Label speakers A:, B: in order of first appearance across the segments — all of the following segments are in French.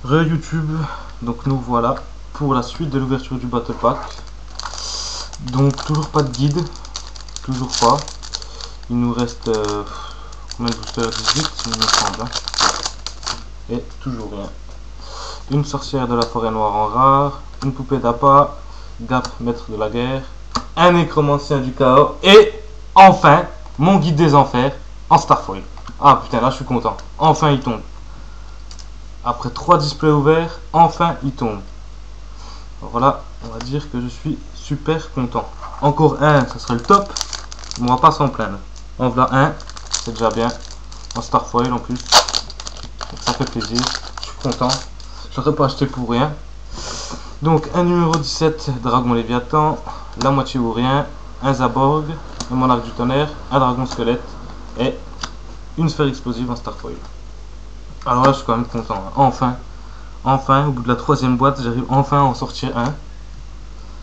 A: YouTube, donc nous voilà pour la suite de l'ouverture du Battle Pack. Donc toujours pas de guide, toujours pas. Il nous reste combien de boosters? 18 il me semble, hein. Et toujours rien. Une sorcière de la forêt noire en rare, une poupée d'appât, Gap maître de la guerre, un nécromancien du chaos et enfin mon guide des enfers en Starfoil. Ah putain, là je suis content, enfin il tombe. Après 3 displays ouverts, enfin il tombe. Voilà, on va dire que je suis super content. Encore un, ça serait le top, mais on va pas s'en plaindre. En voilà un, c'est déjà bien. En Starfoil en plus, donc ça fait plaisir, je suis content. Je l'aurais pas acheté pour rien. Donc un numéro 17, Dragon Léviathan, la moitié ou rien, un Zaborg, un Monarque du Tonnerre, un Dragon Squelette et une sphère explosive en Starfoil. Alors là je suis quand même content, hein. Enfin, au bout de la 3e boîte, j'arrive enfin à en sortir un.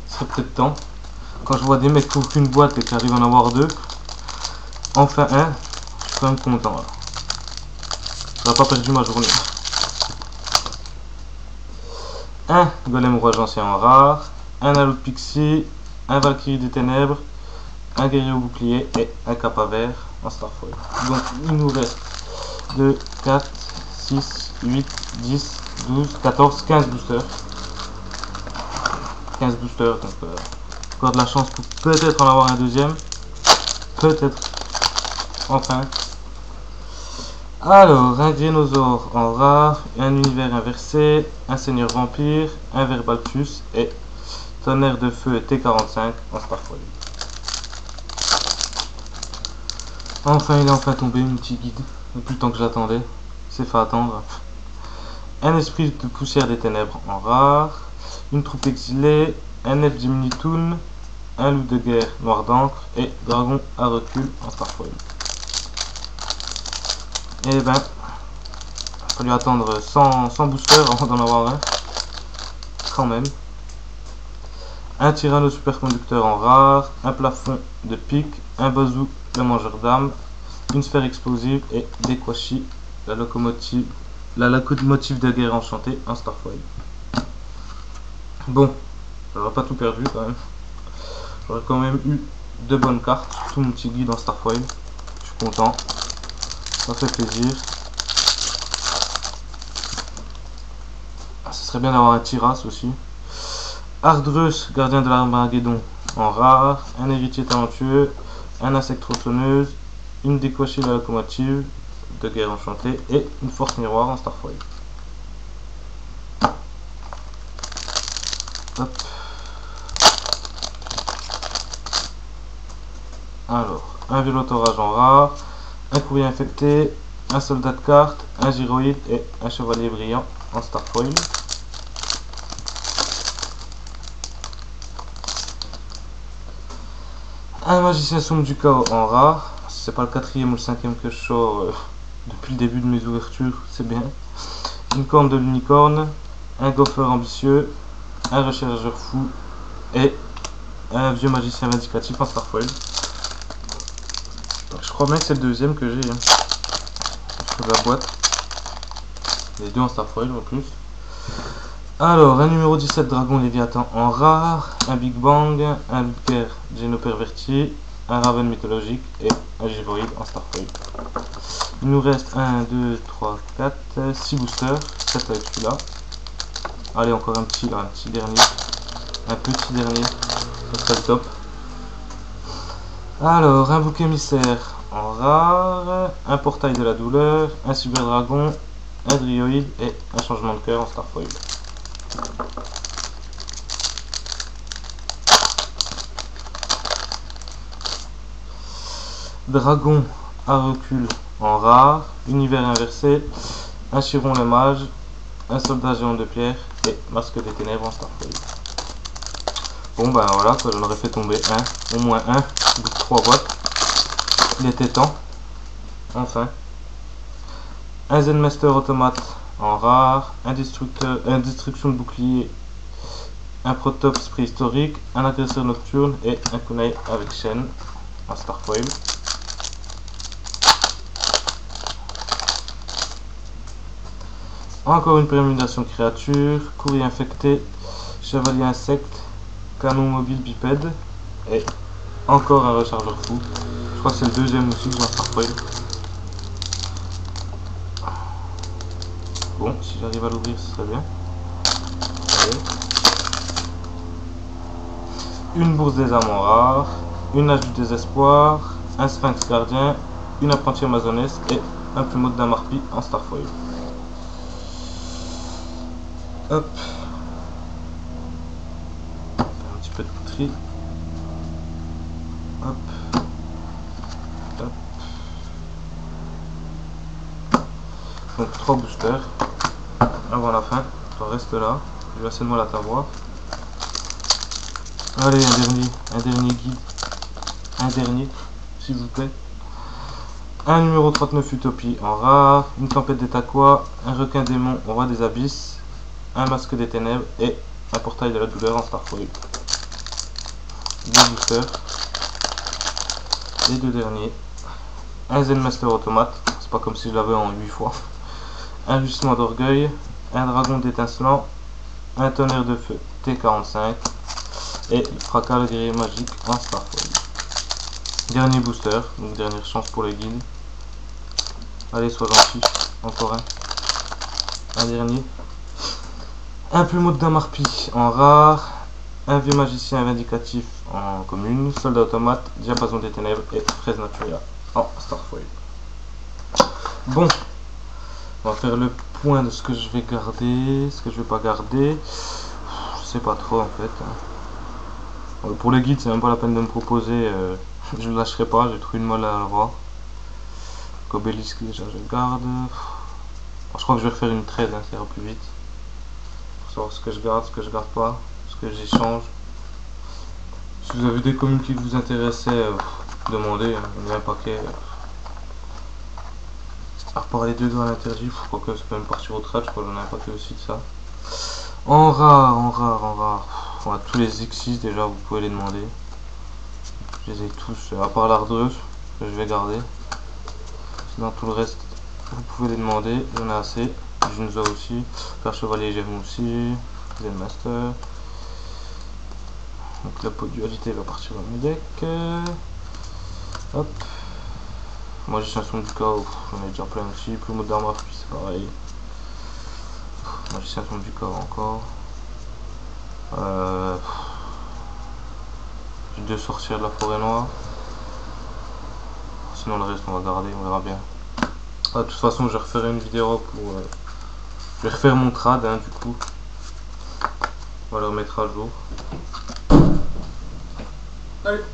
A: Ce serait peut-être temps. Quand je vois des mecs qui ouvrent une boîte et qui arrivent à en avoir deux, enfin un, je suis quand même content. Là. J'aurais pas perdu ma journée. Un Golem Roi Ancien en rare, un Halo de Pixie, un Valkyrie des Ténèbres, un Guerrier au Bouclier et un Kappa Vert en Starfoil. Donc il nous reste 2, 4, 6, 8, 10, 12, 14, 15 boosters. 15 boosters, donc encore de la chance pour peut-être en avoir un deuxième. Peut-être. Enfin. Alors, un Grénosaure en rare, un univers inversé, un Seigneur Vampire, un Verbaltus et Tonnerre de Feu T45 en Starfoil. Enfin, il est enfin tombé, une petite guide. Depuis le temps que j'attendais. C'est fait attendre. Un Esprit de Poussière des Ténèbres en rare, une troupe exilée, un elfe Jimny-Toon, un loup de guerre noir d'encre et dragon à recul en Starfoil. Et ben, il a fallu attendre 100 boosters avant d'en avoir un. Quand même. Un Tyranno superconducteur en rare, un plafond de pique, un bazou le mangeur d'âme, une sphère explosive et des Kwashi, la locomotive de guerre enchantée en Starfoil. Bon, j'aurais pas tout perdu quand même. J'aurais quand même eu de bonnes cartes, surtout mon petit guide en Starfoil. Je suis content, ça fait plaisir. Ce serait bien d'avoir un Tiras aussi. Ardreus, gardien de l'Armageddon en rare, un héritier talentueux, un insecte tronçonneuse, une décochée de la locomotive de guerre enchantée et une force miroir en Starfoil. Hop. Alors, un Vélotorage en rare, un courrier infecté, un soldat de carte, un gyroïde et un chevalier brillant en Starfoil. Un magicien sombre du chaos en rare, c'est pas le 4e ou le 5e que je sors depuis le début de mes ouvertures, c'est bien. Une corne de l'unicorne, un gopher ambitieux, un rechercheur fou et un vieux magicien vindicatif en Starfoil. Je crois bien que c'est le 2e que j'ai sur la boîte. Les deux en Starfoil en plus. Alors, un numéro 17 Dragon Léviathan en rare, un Big Bang, un Luker Génoperverti, un Raven mythologique et un Gyroïde en Starfoil. Il nous reste 1, 2, 3, 4, 6 boosters, 7 avec celui-là. Allez, encore un petit dernier. Un petit dernier, ça serait le top. Alors, un bouc émissaire en rare, un portail de la douleur, un super dragon, un drioïde et un changement de cœur en Starfoil. Dragon à recul en rare, univers inversé, un Chiron le mage, un soldat géant de pierre et masque des ténèbres en Starfoil. Bon ben voilà, j'en aurais fait tomber un, au moins un, au bout de 3 boîtes. Il était temps, enfin. Un Zenmaster automate en rare, un destruction de bouclier, un Protops préhistorique, un agresseur nocturne et un kunai avec chaîne en Starfoil. Encore une permutation créature, courrier infecté, chevalier insecte, canon mobile bipède, et encore un rechargeur fou. Je crois que c'est le deuxième aussi que j'ai en Starfoil. Bon, si j'arrive à l'ouvrir, ce serait bien. Allez. Une bourse des amants rares, une âge du désespoir, un sphinx gardien, une apprentie amazonesse et un plumeau de Damarpi en Starfoil. Hop. Un petit peu de tri. Hop. Hop. Donc 3 boosters avant la fin. Toi reste là. Je vais assez de mal à t'avoir. Allez, un dernier guide. Un dernier, s'il vous plaît. Un numéro 39 Utopie en rare, une tempête des Taquois, un requin démon au roi des abysses, un masque des ténèbres et un portail de la douleur en Starfoil. Deux boosters. Les deux derniers. Un Zen Master automate, c'est pas comme si je l'avais en 8 fois. Un jugement d'orgueil, un dragon d'étincelant, un tonnerre de feu T45 et le fracas le guerrier magique en Starfoil. Dernier booster, donc dernière chance pour les guides. Allez, sois gentil, encore un dernier. Un plumeau de Damarpi en rare, un vieux magicien vindicatif en commune, soldat automate, diapason des ténèbres et fraise naturia en Starfoil. Bon, on va faire le point de ce que je vais garder, ce que je vais pas garder. Je sais pas trop en fait. Pour les guides, c'est même pas la peine de me proposer, je ne lâcherai pas, j'ai trop une mal à l'avoir. Obélisque déjà je garde. Je crois que je vais refaire une trade, hein, ça ira plus vite. Pour savoir ce que je garde, ce que je garde pas, ce que j'échange. Si vous avez des communes qui vous intéressaient, demandez, hein, il y a un paquet. À part les deux doigts à l'interdit, je crois que c'est même partir au trade, je crois que j'en ai un paquet aussi de ça. En rare. Voilà, tous les X6 déjà, vous pouvez les demander. Je les ai tous, à part l'ardreuse, que je vais garder. Sinon tout le reste, vous pouvez les demander, j'en ai assez. Junza aussi, Père Chevalier j'aime aussi, Zen Master. Donc la dualité va partir dans mes decks. Hop. Magicien son du chaos, j'en ai déjà plein aussi. Plumeau d'armure, c'est pareil. Magicien son du chaos encore. J'ai deux sorcières de la forêt noire. Sinon le reste on va garder, on verra bien. De toute façon je referai une vidéo pour... je vais refaire mon trad hein, du coup. On va le remettre à jour. Allez.